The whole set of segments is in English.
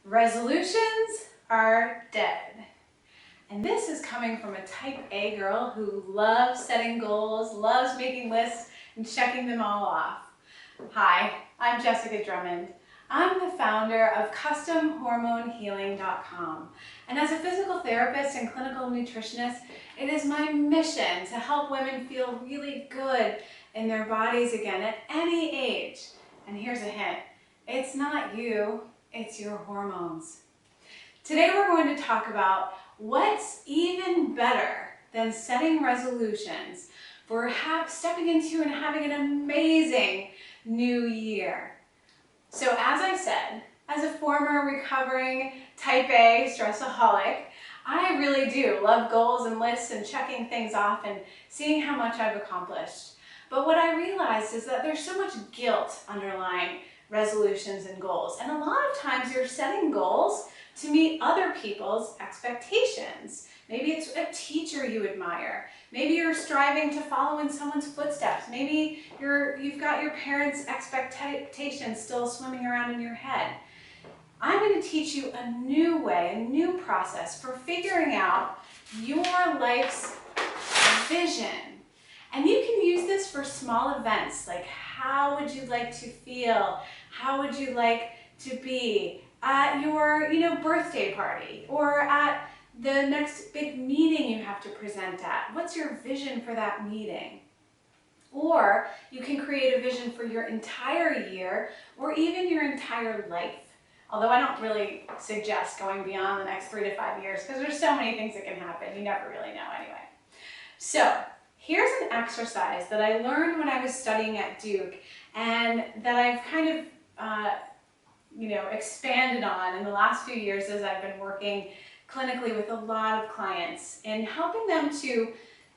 Resolutions are dead. And this is coming from a type A girl who loves setting goals, loves making lists and checking them all off. Hi, I'm Jessica Drummond. I'm the founder of CustomHormoneHealing.com. And as a physical therapist and clinical nutritionist, it is my mission to help women feel really good in their bodies again at any age. And here's a hint, it's not you, it's your hormones. Today we're going to talk about what's even better than setting resolutions for stepping into and having an amazing new year. So as I said, as a former recovering type A stressaholic, I really do love goals and lists and checking things off and seeing how much I've accomplished. But what I realized is that there's so much guilt underlying resolutions and goals. And a lot of times you're setting goals to meet other people's expectations. Maybe it's a teacher you admire. Maybe you're striving to follow in someone's footsteps. Maybe you've got your parents' expectations still swimming around in your head. I'm going to teach you a new way, a new process for figuring out your life's vision. And you can use this for small events, like how would you like to feel? How would you like to be at your birthday party or at the next big meeting you have to present at? What's your vision for that meeting? Or you can create a vision for your entire year or even your entire life. Although I don't really suggest going beyond the next 3 to 5 years because there's so many things that can happen. You never really know anyway. So here's an exercise that I learned when I was studying at Duke and that I've kind of expanded on in the last few years as I've been working clinically with a lot of clients and helping them to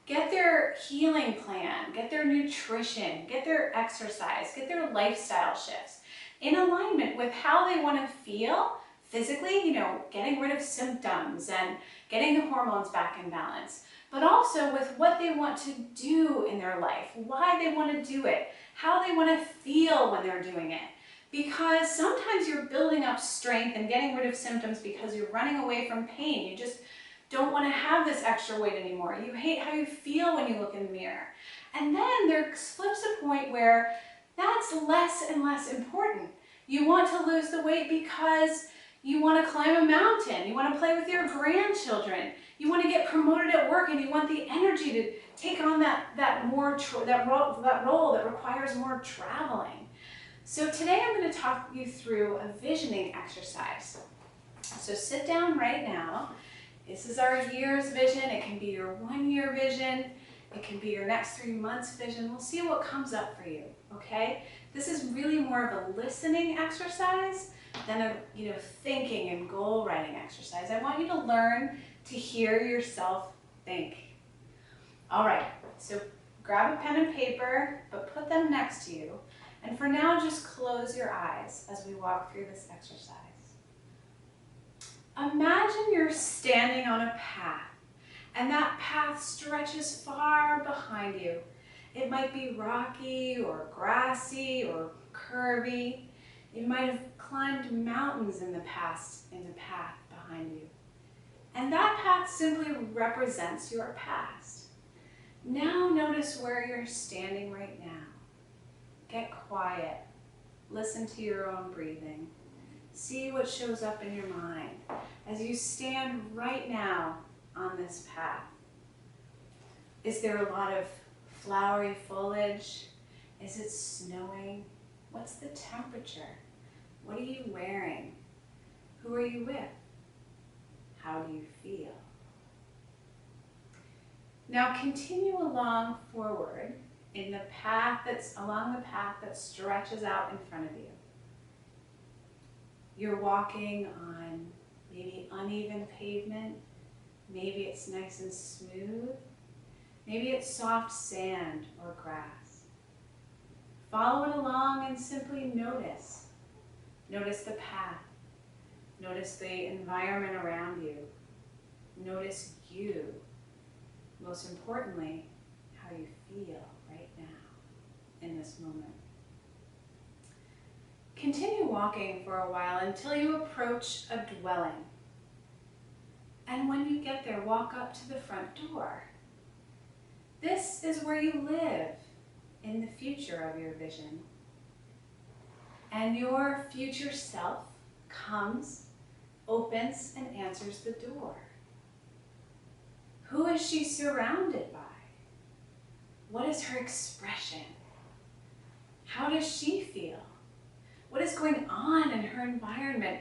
get their healing plan, get their nutrition, get their exercise, get their lifestyle shifts in alignment with how they want to feel physically, getting rid of symptoms and getting the hormones back in balance, but also with what they want to do in their life, why they want to do it, how they want to feel when they're doing it. Because sometimes you're building up strength and getting rid of symptoms because you're running away from pain. You just don't want to have this extra weight anymore. You hate how you feel when you look in the mirror. And then there flips a point where that's less and less important. You want to lose the weight because you want to climb a mountain. You want to play with your grandchildren. You want to get promoted at work and you want the energy to take on that role that requires more traveling. So today I'm going to talk you through a visioning exercise. So sit down right now. This is our year's vision. It can be your 1 year vision. It can be your next 3 months vision. We'll see what comes up for you, okay? This is really more of a listening exercise than a thinking and goal writing exercise. I want you to learn to hear yourself think. All right, so grab a pen and paper, but put them next to you. And for now, just close your eyes as we walk through this exercise. Imagine you're standing on a path, and that path stretches far behind you. It might be rocky or grassy or curvy. You might have climbed mountains in the past in the path behind you. And that path simply represents your past. Now notice where you're standing right now. Get quiet. Listen to your own breathing. See what shows up in your mind as you stand right now on this path. Is there a lot of flowery foliage? Is it snowing? What's the temperature? What are you wearing? Who are you with? How do you feel? Now continue along forward in the path along the path that stretches out in front of you. You're walking on maybe uneven pavement. Maybe it's nice and smooth. Maybe it's soft sand or grass. Follow it along and simply notice. Notice the path. Notice the environment around you. Notice you. Most importantly, how you feel right now in this moment. Continue walking for a while until you approach a dwelling. And when you get there, walk up to the front door. This is where you live in the future of your vision. And your future self comes, opens, and answers the door. Who is she surrounded by? What is her expression? How does she feel? What is going on in her environment?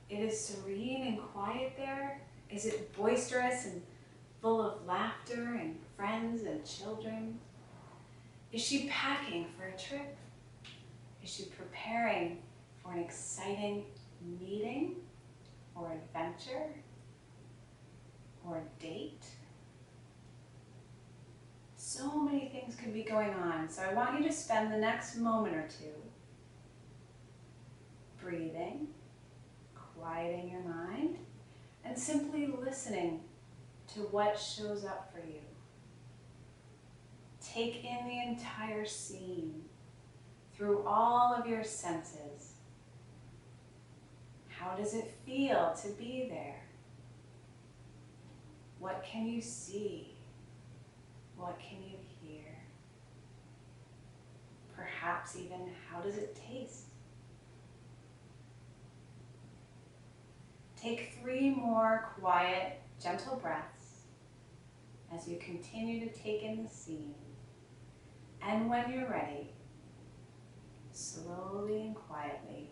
It is serene and quiet there. Is it boisterous and full of laughter and friends and children? Is she packing for a trip? Is she preparing for an exciting meeting or adventure or a date? So many things could be going on, so I want you to spend the next moment or two breathing, quieting your mind, and simply listening to what shows up for you. Take in the entire scene through all of your senses. How does it feel to be there? What can you see? What can you hear? Perhaps even, how does it taste? Take 3 more quiet, gentle breaths as you continue to take in the scene. And when you're ready, slowly and quietly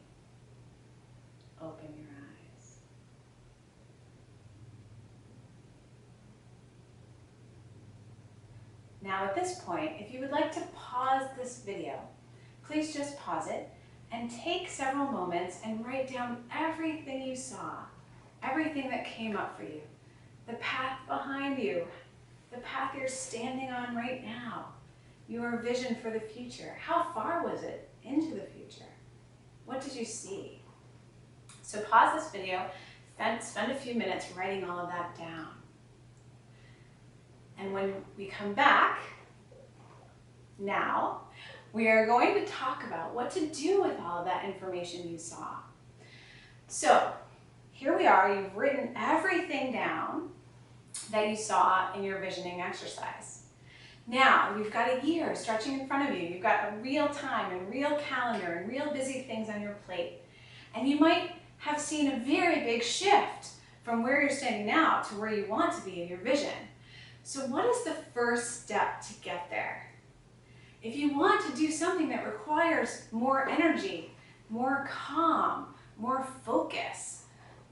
open your eyes. Now at this point, if you would like to pause this video, please just pause it and take several moments and write down everything you saw, everything that came up for you, the path behind you, the path you're standing on right now, your vision for the future. How far was it into the future? What did you see? So pause this video, spend a few minutes writing all of that down. And when we come back, now, we are going to talk about what to do with all of that information you saw. So, here we are, you've written everything down that you saw in your visioning exercise. Now, you've got a year stretching in front of you. You've got a real time and real calendar and real busy things on your plate. And you might have seen a very big shift from where you're standing now to where you want to be in your vision. So what is the first step to get there? If you want to do something that requires more energy, more calm, more focus,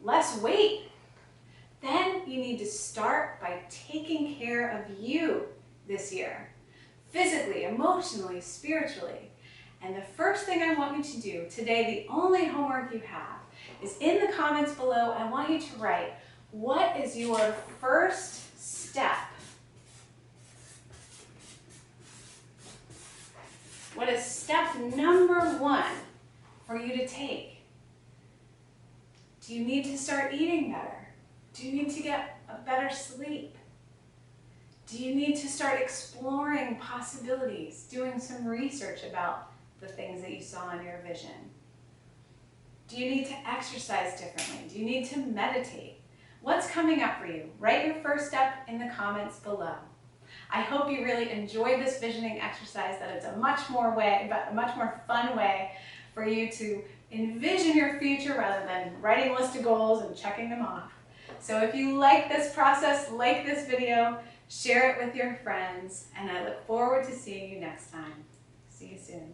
less weight, then you need to start by taking care of you this year, physically, emotionally, spiritually. And the first thing I want you to do today, the only homework you have, is in the comments below. I want you to write, what is your first step? What is step number 1 for you to take? Do you need to start eating better? Do you need to get a better sleep? Do you need to start exploring possibilities, doing some research about the things that you saw in your vision? Do you need to exercise differently? Do you need to meditate? What's coming up for you? Write your first step in the comments below. I hope you really enjoyed this visioning exercise, that it's a much more fun way for you to envision your future rather than writing a list of goals and checking them off. So if you like this process, like this video, share it with your friends, and I look forward to seeing you next time. See you soon.